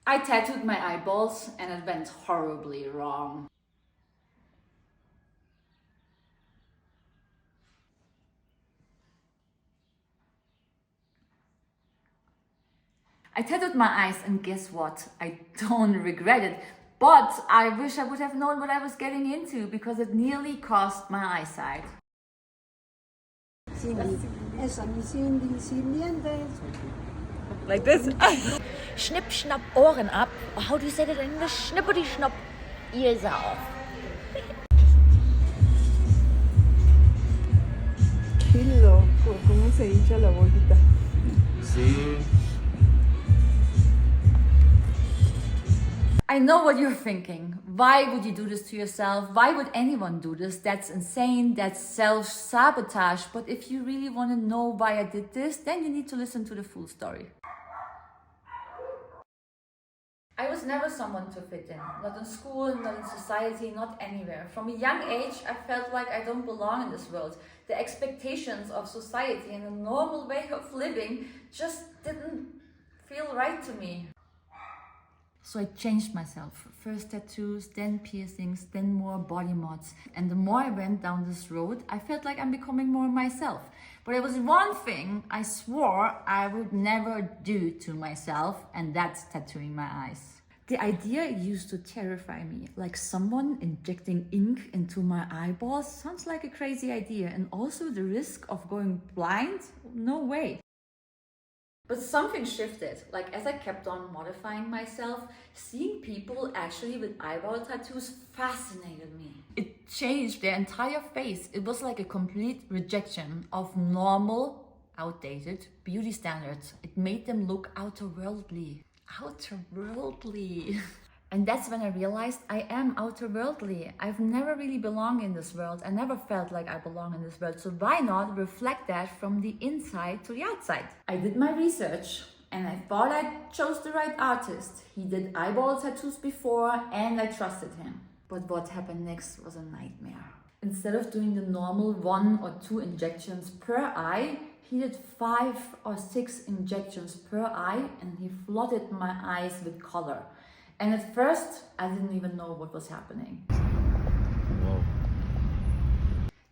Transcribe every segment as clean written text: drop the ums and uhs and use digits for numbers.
I tattooed my eyeballs and it went horribly wrong. I tattooed my eyes and guess what? I don't regret it. But I wish I would have known what I was getting into because it nearly cost my eyesight. Like this? Schnipp, schnapp, Ohren ab. How do you say that in English? Schnippity, schnapp, ears are off. Che loco, come se dice la bolita. Sí. I know what you're thinking. Why would you do this to yourself? Why would anyone do this? That's insane. That's self-sabotage. But if you really want to know why I did this, then you need to listen to the full story. I was never someone to fit in. Not in school, not in society, not anywhere. From a young age, I felt like I don't belong in this world. The expectations of society and a normal way of living just didn't feel right to me. So I changed myself. First tattoos, then piercings, then more body mods. And the more I went down this road, I felt like I'm becoming more myself. But there was one thing I swore I would never do to myself, and that's tattooing my eyes. The idea used to terrify me, like someone injecting ink into my eyeballs sounds like a crazy idea. And also the risk of going blind? No way. But something shifted. Like as I kept on modifying myself, seeing people actually with eyeball tattoos fascinated me. It changed their entire face. It was like a complete rejection of normal, outdated beauty standards. It made them look outerworldly. Outerworldly. And that's when I realized I am outerworldly. I've never really belonged in this world. I never felt like I belong in this world. So why not reflect that from the inside to the outside? I did my research and I thought I chose the right artist. He did eyeball tattoos before and I trusted him. But what happened next was a nightmare. Instead of doing the normal 1 or 2 injections per eye, he did 5 or 6 injections per eye and he flooded my eyes with color. And at first, I didn't even know what was happening. Wow.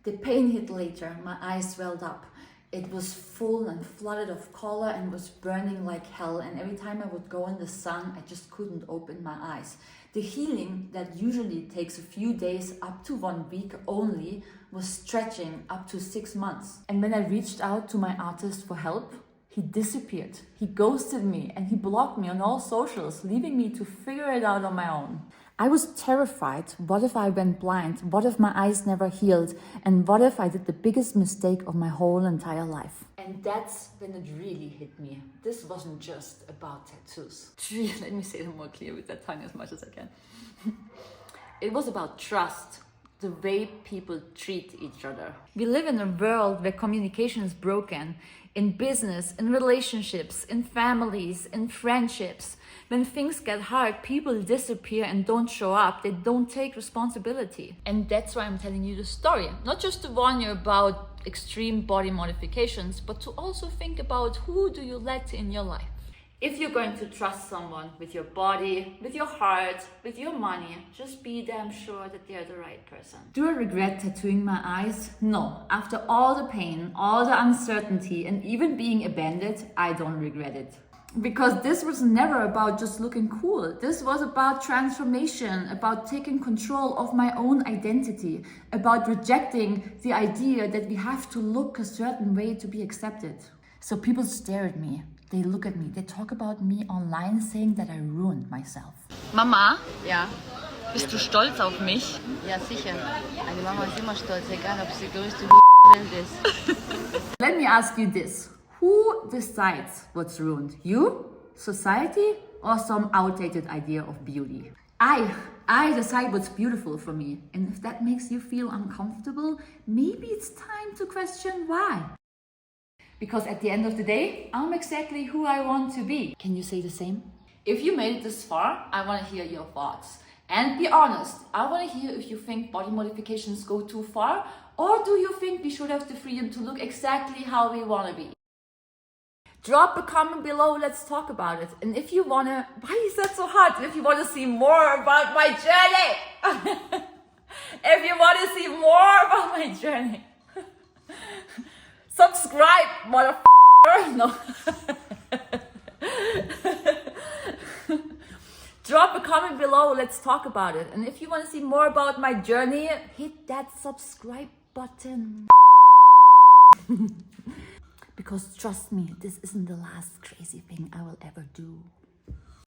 The pain hit later, my eyes swelled up. It was full and flooded of color and was burning like hell. And every time I would go in the sun, I just couldn't open my eyes. The healing that usually takes a few days up to 1 week only was stretching up to 6 months. And when I reached out to my artist for help, he disappeared. He ghosted me and he blocked me on all socials, leaving me to figure it out on my own. I was terrified. What if I went blind? What if my eyes never healed? And what if I did the biggest mistake of my whole entire life? And that's when it really hit me. This wasn't just about tattoos. Let me say it more clear with that tongue as much as I can. It was about trust. The way people treat each other. We live in a world where communication is broken. In business, in relationships, in families, in friendships. When things get hard, people disappear and don't show up. They don't take responsibility. And that's why I'm telling you the story. Not just to warn you about extreme body modifications, but to also think about who do you let in your life. If you're going to trust someone with your body, with your heart, with your money, just be damn sure that they're the right person. Do I regret tattooing my eyes? No. After all the pain, all the uncertainty, and even being abandoned, I don't regret it. Because this was never about just looking cool. This was about transformation, about taking control of my own identity, about rejecting the idea that we have to look a certain way to be accepted. So people stare at me. They look at me, they talk about me online, saying that I ruined myself. Mama, Ja, bist du stolz auf mich? ja sicher. Meine Mama ist immer stolz, egal ob sie die größte Welt ist. Let me ask you this. Who decides what's ruined? You, society, or some outdated idea of beauty? I decide what's beautiful for me. And if that makes you feel uncomfortable, maybe it's time to question why. Because at the end of the day, I'm exactly who I want to be. Can you say the same? If you made it this far, I want to hear your thoughts. And be honest, I want to hear if you think body modifications go too far, or do you think we should have the freedom to look exactly how we want to be? Drop a comment below, let's talk about it. And if you wanna, why is that so hard? And if you wanna see more about my journey, if you wanna see more about my journey, subscribe, motherfucker. No. Drop a comment below, let's talk about it. And if you want to see more about my journey, hit that subscribe button. Because trust me, this isn't the last crazy thing I will ever do.